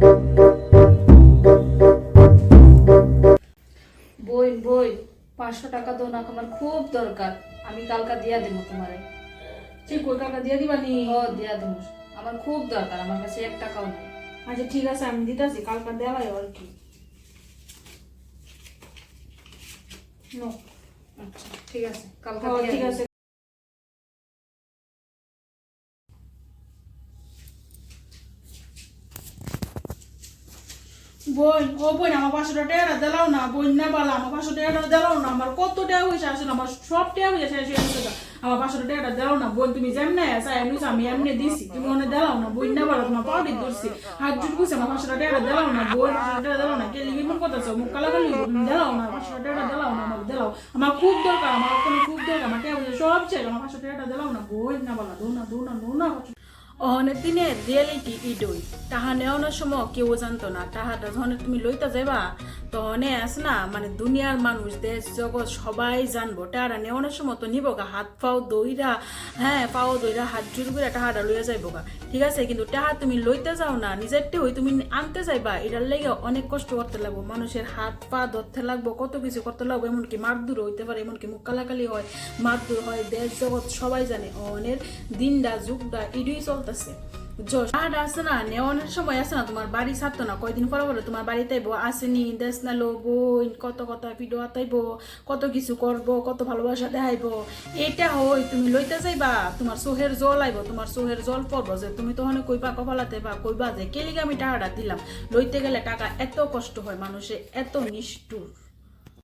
বই বই 500 টাকা দাও না, আমার খুব দরকার। আমি কালকা দিয়া দেবো তোমারে। ঠিক ওই কাকা দিয়ে দিবানি? ও দিয়া দেবো, আমার খুব দরকার, আমার কাছে 1 টাকাও নেই। আচ্ছা ঠিক আছে, আমি দিতেছি, কালকা দেওয়াই আর কি। নো। আচ্ছা ঠিক আছে, কালকা ও, দিয়া ঠিক দেবো। আছে। বোন, ও বোন, আমার 500 টাকা দিলাও না। বোন না বালা, আমার 500 টাকা দিলাও না। আমার কত টাকা হয়েছে আসলে, আমার সব টাকা হয়েছে শেষ হয়ে গেছে গা। আমার 500 টাকা দিলাও না। বোন তুমি যেমনে চাই এমনি আমি এমনি দিছি, তুমি ওনে দিলাও না। বোন না বালা, তোমার পাউডি ধরছি, হাত জুট বুঝছে, আমার 500 টাকা দিলাও না। বোন 500 টাকা দিলাও না, কে লিগে মন কথা মুখ কালাকালি দিলাও না। 500 টাকা দিলাও না, আমাকে দিলাও। আমার খুব দরকার, আমার কোনো খুব দরকার, আমার টাকা পয়সা সব চাই, আমার 500 টাকা দিলাও না। বোন না বালা, দো না দো না দো না। অনেক দিনে রিয়েলিটি ইডই তাহা নেওয়ানোর সময় কেউ জানতো না, তাহাটা যখন তুমি লইতে যাইবা তখন আছে না, মানে দুনিয়ার মানুষ দেশ জগৎ সবাই জানবো। টাহাটা নেওয়ানোর সময় তো নিব গা, হাত পাও দইরা, হ্যাঁ পাও দইরা হাত জুড়ে করে টাহাটা লইয়া যাইব গা, ঠিক আছে। কিন্তু টাহা তুমি লইতে যাও না, নিজের টেই তুমি আনতে যাইবা, এটার লেগে অনেক কষ্ট করতে লাগবো, মানুষের হাত পা ধরতে লাগবো, কত কিছু করতে লাগবো, এমনকি মারদুর হইতে পারে, এমনকি মুখ কালাকালি হয়, মারদুর হয়, দেশ জগৎ সবাই জানে। অনের দিনটা যুগটা ইডই চলতেছে। আর আছে না, নেওয়ানোর সময় আছে না, তোমার বাড়ি ছাড়তো না, কয়দিন পরে পরে তোমার বাড়িতে আইবো, আসেনি দেশ নালো বই, কত কথা ভিডিও আতাইবো, কত কিছু করবো, কত ভালোবাসা দেখাইবো। এটা হই তুমি লইতে যাইবা, তোমার চোহের জল আইব, তোমার চোহের জল পড়বো, যে তুমি তখন কইবা কপালাতে বা কইবা যে কেলিগে আমি টাকাটা দিলাম। লইতে গেলে টাকা এত কষ্ট হয়, মানুষে এত নিষ্ঠুর।